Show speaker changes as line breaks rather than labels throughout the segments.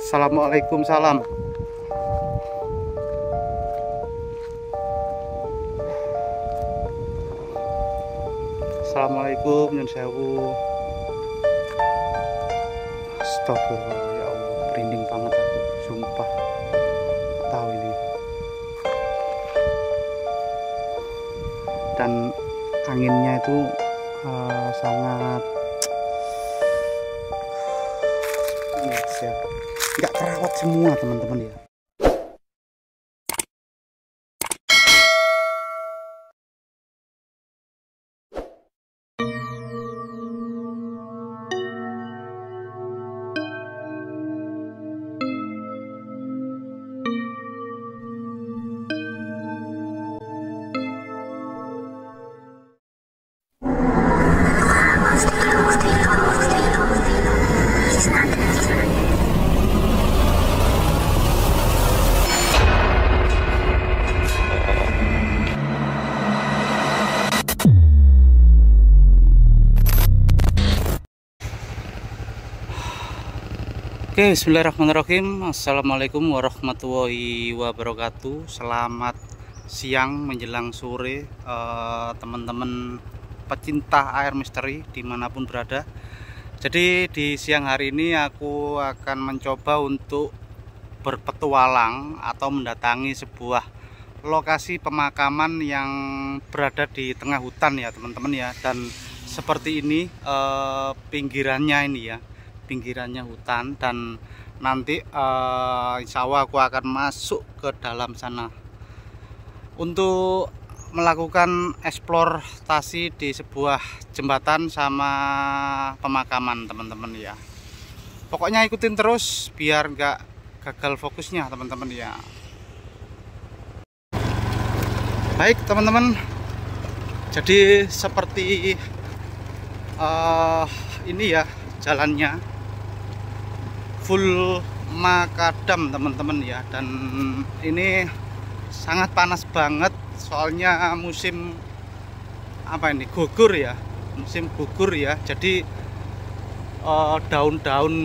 Assalamualaikum, salam. Assalamualaikum, nyun sewu. Astagfirullah, ya Allah, merinding banget aku, sumpah. Tahu ini. Dan anginnya itu sangat ya, nggak terawat semua teman-teman ya. Oke, bismillahirrahmanirrahim. Assalamualaikum warahmatullahi wabarakatuh. Selamat siang menjelang sore, teman-teman pecinta air misteri dimanapun berada. Jadi di siang hari ini aku akan mencoba untuk berpetualang atau mendatangi sebuah lokasi pemakaman yang berada di tengah hutan ya teman-teman ya. Dan seperti ini pinggirannya ini ya, pinggirannya hutan, dan nanti insya Allah aku akan masuk ke dalam sana untuk melakukan eksplorasi di sebuah jembatan sama pemakaman teman-teman ya. Pokoknya ikutin terus biar nggak gagal fokusnya teman-teman ya. Baik teman-teman, jadi seperti ini ya jalannya, full makadam teman-teman ya. Dan ini sangat panas banget soalnya musim apa ini, gugur ya, musim gugur ya. Jadi daun-daun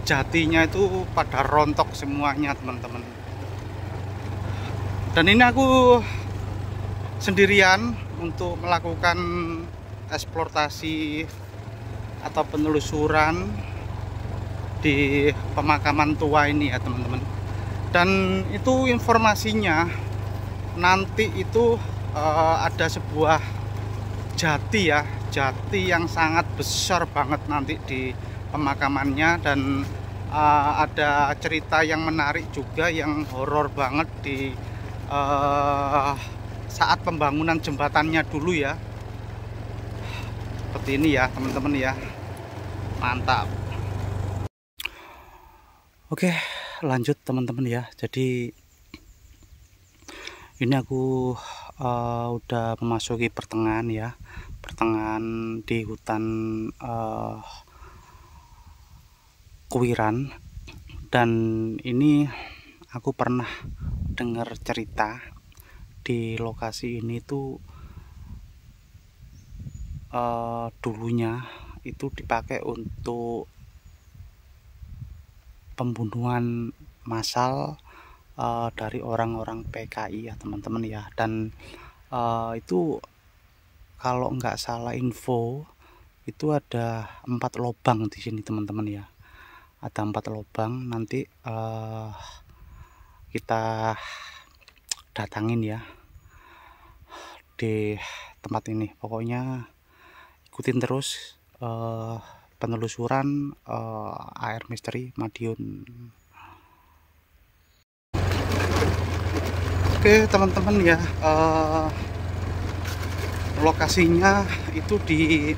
jatinya itu pada rontok semuanya teman-teman. Dan ini aku sendirian untuk melakukan eksplorasi atau penelusuran di pemakaman tua ini ya teman-teman. Dan itu informasinya nanti itu ada sebuah jati ya, jati yang sangat besar banget nanti di pemakamannya. Dan ada cerita yang menarik juga, yang horor banget di saat pembangunan jembatannya dulu ya. Seperti ini ya teman-teman ya, mantap. Oke, lanjut teman-teman ya. Jadi ini aku udah memasuki pertengahan ya, pertengahan di hutan Kuiran. Dan ini aku pernah dengar cerita di lokasi ini tuh dulunya itu dipakai untuk pembunuhan massal dari orang-orang PKI ya teman-teman ya. Dan itu kalau nggak salah info itu ada 4 lubang di sini teman-teman ya, ada 4 lubang. Nanti kita datangin ya di tempat ini. Pokoknya ikutin terus penelusuran air misteri Madiun. Oke teman-teman ya, lokasinya itu di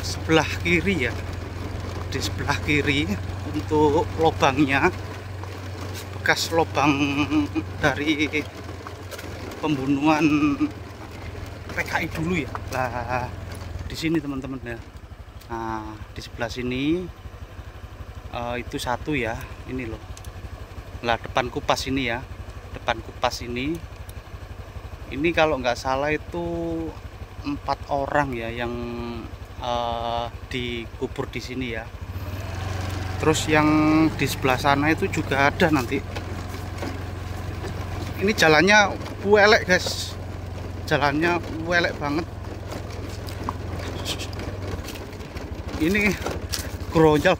sebelah kiri ya, di sebelah kiri untuk lubangnya, bekas lubang dari pembunuhan PKI dulu ya. Lah di sini teman-teman ya. Nah di sebelah sini itu satu ya, ini loh. Lah depan kupas ini ya, depan kupas ini kalau nggak salah itu 4 orang ya yang dikubur di sini ya. Terus yang di sebelah sana itu juga ada nanti. Ini jalannya welek guys, jalannya welek banget. Ini geronjal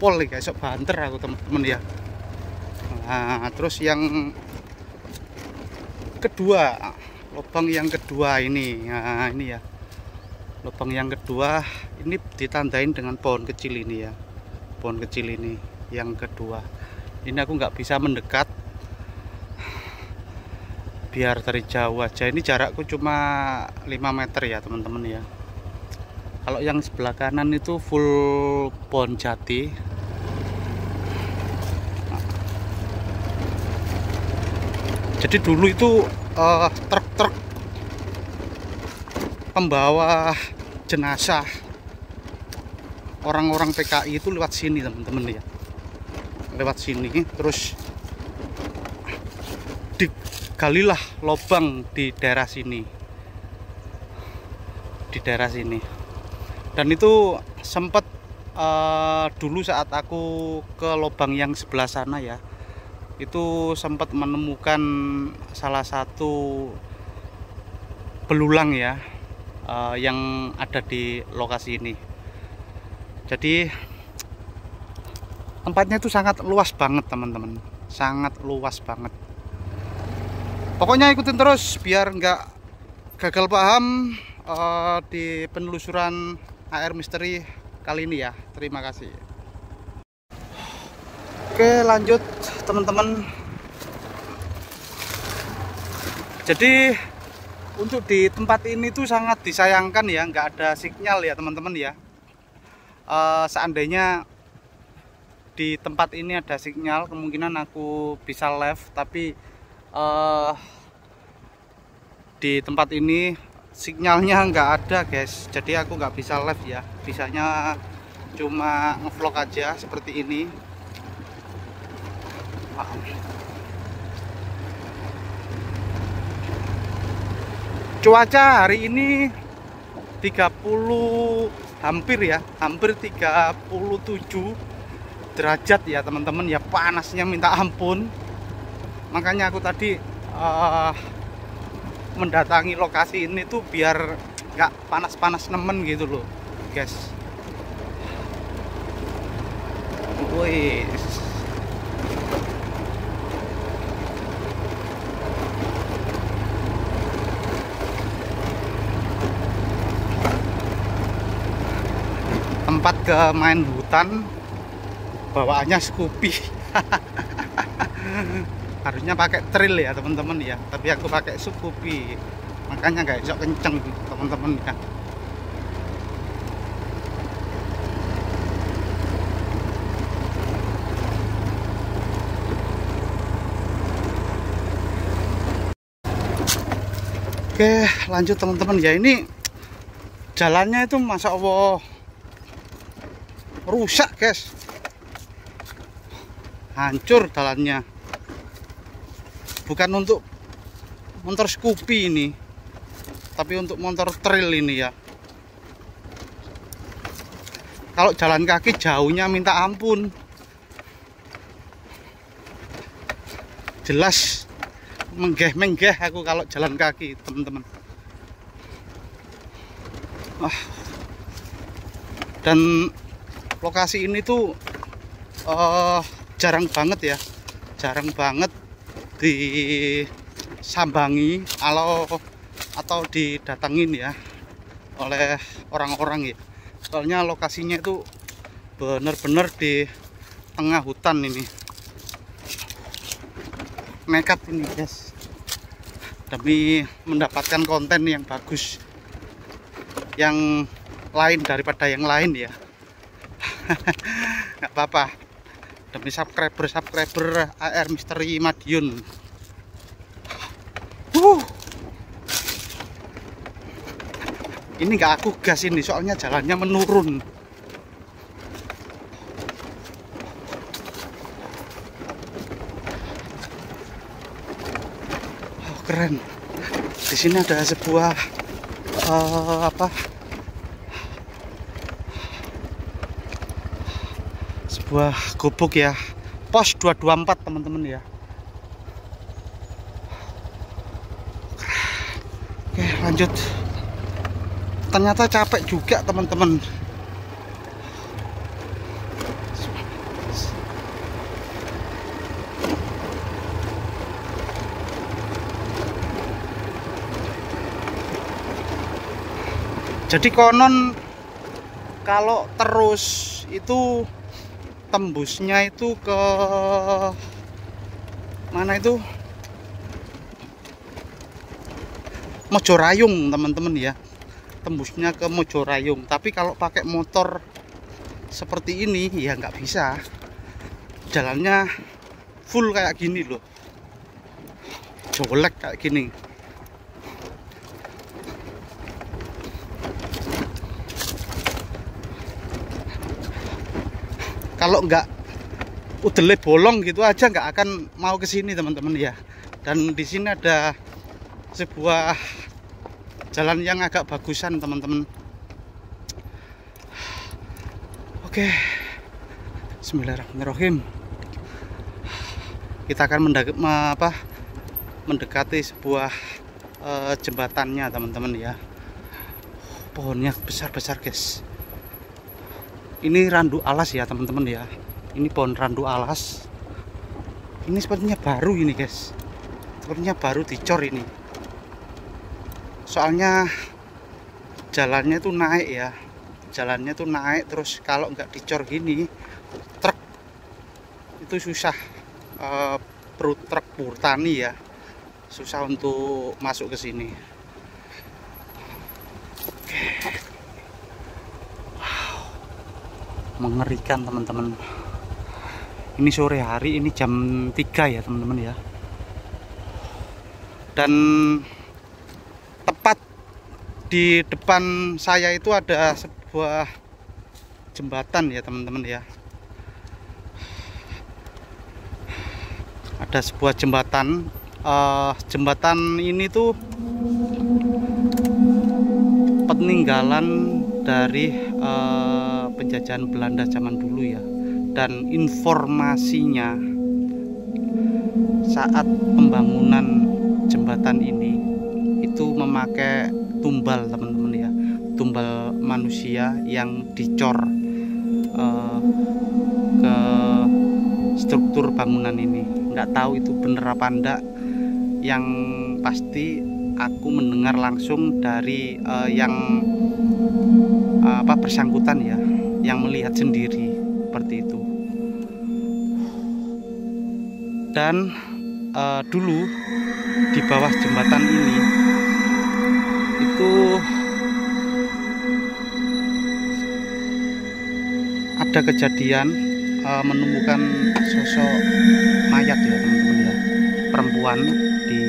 pol nih guys, banter aku teman-teman ya. Nah, terus yang kedua, lubang yang kedua ini. Nah, ini ya, lubang yang kedua ini ditandain dengan pohon kecil ini ya, pohon kecil ini yang kedua. Ini aku nggak bisa mendekat, biar dari jauh aja. Ini jarakku cuma 5 meter ya teman-teman ya. Kalau yang sebelah kanan itu full pohon jati. Jadi dulu itu truk-truk pembawa jenazah orang-orang PKI itu lewat sini teman-teman ya, lewat sini. Terus digalilah lubang di daerah sini, di daerah sini. Dan itu sempat dulu saat aku ke lubang yang sebelah sana ya, itu sempat menemukan salah satu belulang ya, yang ada di lokasi ini. Jadi tempatnya itu sangat luas banget teman-teman, sangat luas banget. Pokoknya ikutin terus biar nggak gagal paham di penelusuran AR Misteri kali ini ya. Terima kasih. Oke, lanjut teman-teman. Jadi untuk di tempat ini tuh sangat disayangkan ya, nggak ada sinyal ya teman-teman ya. Seandainya di tempat ini ada sinyal, kemungkinan aku bisa live. Tapi di tempat ini sinyalnya nggak ada guys, jadi aku nggak bisa live ya. Bisanya cuma ngevlog aja seperti ini. Cuaca hari ini 30, hampir 37 derajat ya teman-teman ya, panasnya minta ampun. Makanya aku tadi mendatangi lokasi ini tuh biar nggak panas-panas nemen gitu loh guys. Wih, tempat ke main hutan bawaannya Scoopy. Harusnya pakai trail ya teman-teman ya, tapi aku pakai Scoopy, makanya nggak bisa kenceng teman-teman ya. Oke, lanjut teman-teman ya. Ini jalannya itu Masya Allah rusak guys, hancur jalannya. Bukan untuk motor Scoopy ini, tapi untuk motor trail ini ya. Kalau jalan kaki jauhnya minta ampun, jelas menggeh-menggeh aku kalau jalan kaki teman-teman. Dan lokasi ini tuh jarang banget ya, jarang banget disambangi atau didatangin ya oleh orang-orang ya. Soalnya lokasinya itu bener-bener di tengah hutan ini. Nekat ini guys, demi mendapatkan konten yang bagus, yang lain daripada yang lain ya. Nggak apa-apa, demi subscriber AR Misteri Madiun. Ini nggak aku gas ini, soalnya jalannya menurun. Keren. Di sini ada sebuah sebuah gubuk ya, pos 224 teman-teman ya. Oke, lanjut. Ternyata capek juga teman-teman. Jadi konon kalau terus itu tembusnya itu ke mana itu, Mojorayung teman-teman ya, tembusnya ke Mojorayung. Tapi kalau pakai motor seperti ini ya nggak bisa, jalannya full kayak gini loh, jolek kayak gini. Kalau nggak udele bolong gitu aja nggak akan mau ke sini teman-teman ya. Dan di sini ada sebuah jalan yang agak bagusan teman-teman. Oke, bismillahirrahmanirrahim. Kita akan mendekati sebuah jembatannya teman-teman ya. Pohonnya besar-besar guys. Ini randu alas ya teman-teman ya. Ini pohon randu alas. Ini sepertinya baru ini guys. Sepertinya baru dicor ini. Soalnya jalannya tuh naik ya. Jalannya tuh naik, terus kalau nggak dicor gini, truk itu susah. Truk Purtani ya, susah untuk masuk ke sini. Oke. Mengerikan teman-teman. Ini sore hari, ini jam 3 ya teman-teman ya. Dan tepat di depan saya itu ada sebuah jembatan ya teman-teman ya. Ada sebuah jembatan. Jembatan ini tuh peninggalan dari penjajahan Belanda zaman dulu ya. Dan informasinya saat pembangunan jembatan ini itu memakai tumbal teman-teman ya, tumbal manusia yang dicor ke struktur bangunan ini. Nggak tahu itu bener apa enggak, yang pasti aku mendengar langsung dari yang bersangkutan ya, yang melihat sendiri seperti itu. Dan dulu di bawah jembatan ini itu ada kejadian menemukan sosok mayat ya teman-teman ya, perempuan di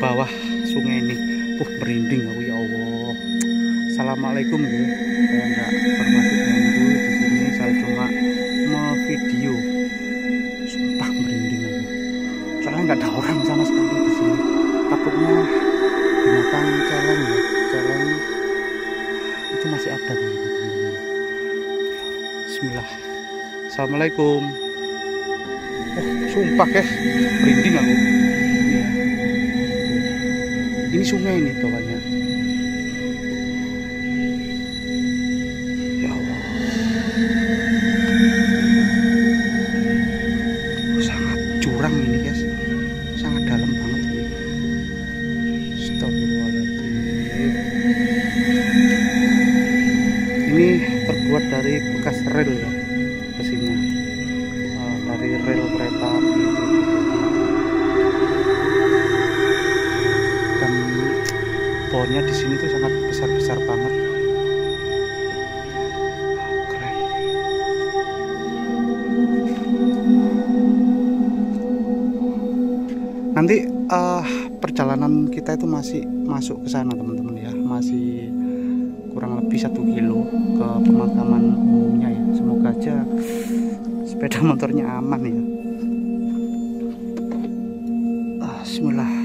bawah sungai ini. Merinding aku ya Allah. Assalamualaikum ya. Saya enggak bermaksud ganggu di sini, saya cuma mau video. Sumpah merinding aku. Soalnya nggak ada orang sama sekali di sini. Takutnya binatang celeng ya, celeng itu masih ada teman-teman. Bismillah. Assalamualaikum. Sumpah guys, merinding aku. Ini sungai ini bawahnya. Ya Allah. Sangat curang ini guys. Sangat dalam banget ini. Astagfirullahaladzim. Ini terbuat dari bekas rel ya. Besinya. Dari rel kereta api. Pohonnya di sini tuh sangat besar-besar banget. Keren. Nanti perjalanan kita itu masih masuk ke sana teman-teman ya, masih kurang lebih 1 kilo ke pemakaman umumnya ya. Semoga aja sepeda motornya aman ya. Bismillah.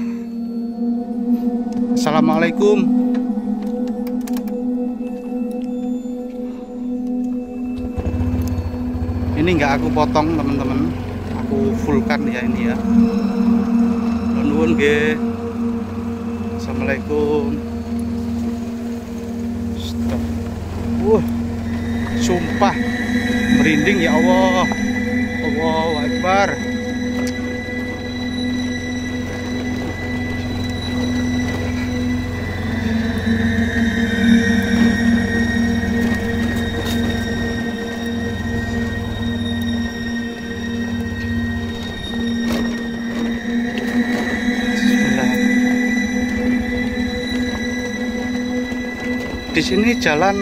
Assalamualaikum. ini nggak aku potong teman-teman, aku fullkan ya ini ya. Nuwun nggih. Assalamualaikum. Stop. Sumpah merinding ya Allah. Allahu Akbar. Di sini jalan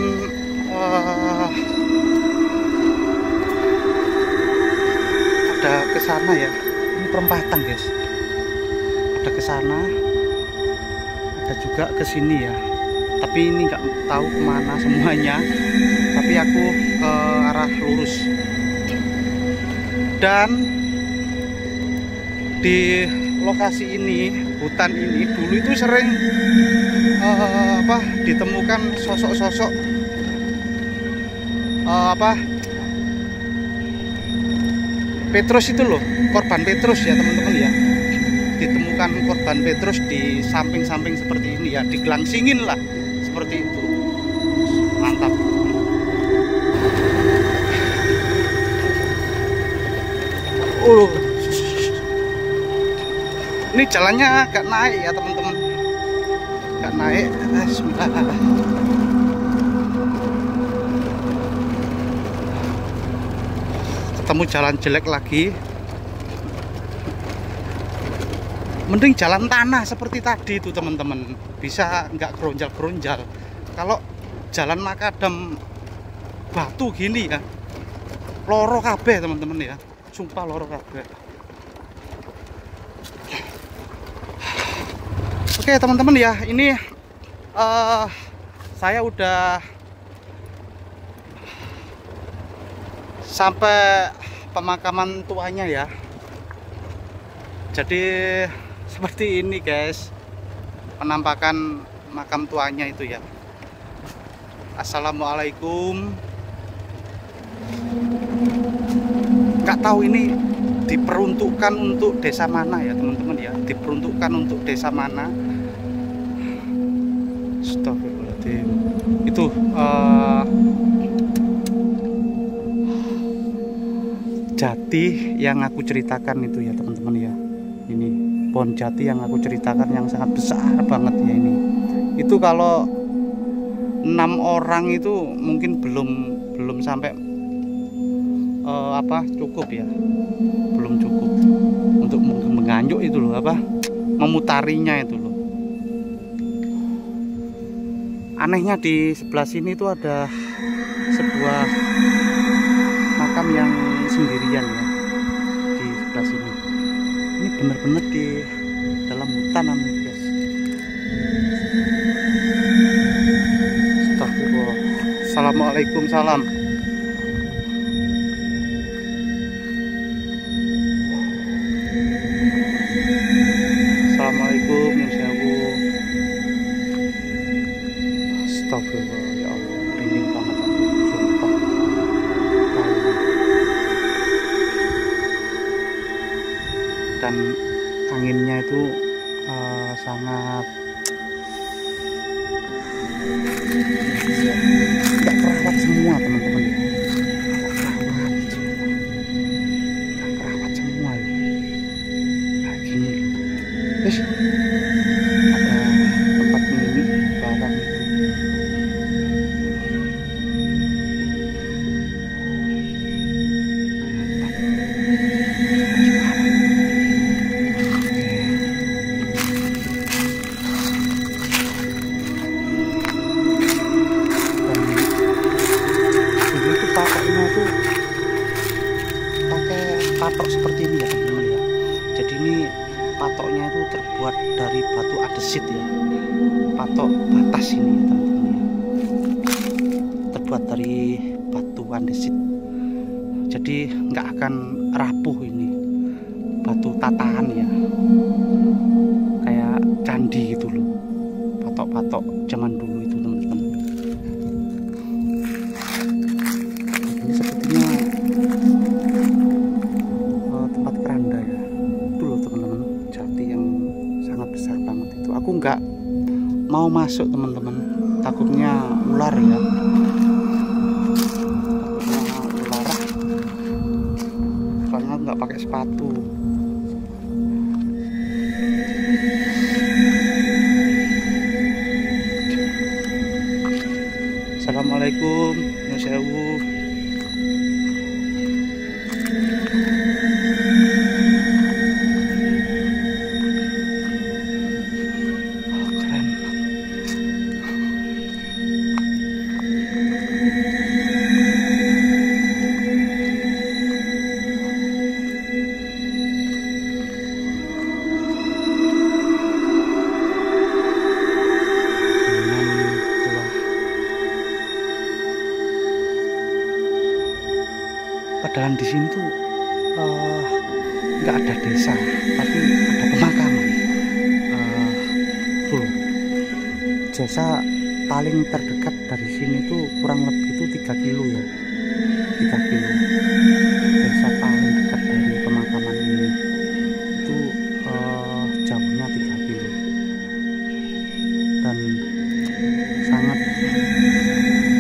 ada ke sana ya. Ini perempatan, guys. Ada ke sana, ada juga ke sini ya. Tapi ini nggak tahu kemana semuanya. Tapi aku ke arah lurus. Dan di lokasi ini, hutan ini dulu itu sering ditemukan sosok-sosok Petrus itu loh, korban Petrus ya teman-teman ya. Ditemukan korban Petrus di samping-samping seperti ini ya, digelangsingin lah seperti itu. Mantap. Ini jalannya agak naik ya teman-teman, agak naik. Ketemu jalan jelek lagi. Mending jalan tanah seperti tadi itu teman-teman, bisa nggak geronjal-geronjal. Kalau jalan makadam batu gini ya, loro kabeh teman-teman ya, sumpah loro kabeh. Oke teman-teman ya, ini saya udah sampai pemakaman tuanya ya. Jadi seperti ini guys, penampakan makam tuanya itu ya. Assalamualaikum. Nggak tahu ini diperuntukkan untuk desa mana ya teman-teman ya, diperuntukkan untuk desa mana. Astagfirullahaladzim. Itu jati yang aku ceritakan itu ya teman-teman ya. Ini pohon jati yang aku ceritakan yang sangat besar banget ya ini. Itu kalau 6 orang itu mungkin belum sampai cukup ya, belum cukup untuk menganjuk itu loh, memutarinya itu loh. Anehnya di sebelah sini itu ada sebuah makam yang sendirian ya, di sebelah sini. Ini benar-benar di dalam hutan guys. Astagfirullah. Assalamualaikum salam. Assalamualaikum warahmatullahi. Astagfirullah ya Allah, merinding banget aku, sumpah. Dan anginnya itu sangat nggak kerawat semua teman-teman ya. Nggak kerawat semua ya. Kayak gini loh. Terus ada tempat mini barang itu. Patok seperti ini ya teman-teman ya. Jadi ini patoknya itu terbuat dari batu andesit ya, patok batas ini ya teman-teman ya, terbuat dari batu andesit. Jadi nggak akan rapuh ini, batu tataan ya, kayak candi gitu loh, patok-patok zaman dulu itu teman-teman. Ini sepertinya nggak mau masuk teman-teman, takutnya ular ya, takutnya ular, soalnya nggak pakai sepatu. Assalamualaikum, Nyun Sewu. Padahal di sini tuh nggak ada desa, tapi ada pemakaman. Tuh, desa paling terdekat dari sini tuh kurang lebih tuh 3 kilo ya, 3 kilo. Desa paling dekat dari pemakaman ini itu jauhnya 3 kilo dan sangat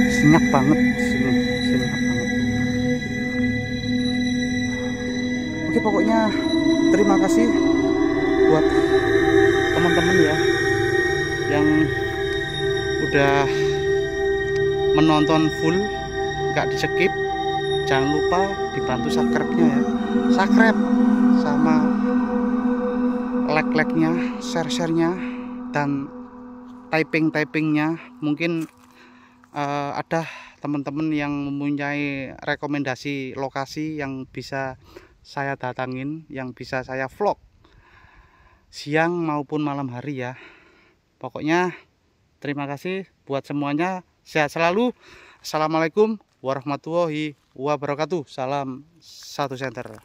senyap banget di sini, senyap banget. Oke, pokoknya terima kasih buat teman-teman ya yang udah menonton full, nggak di skip. Jangan lupa dibantu subscribe-nya ya, subscribe sama like-like-nya, share-share-nya, dan typing-typingnya. Mungkin ada teman-teman yang mempunyai rekomendasi lokasi yang bisa saya datangin, yang bisa saya vlog siang maupun malam hari ya. Pokoknya terima kasih buat semuanya, sehat selalu. Assalamualaikum warahmatullahi wabarakatuh. Salam satu center.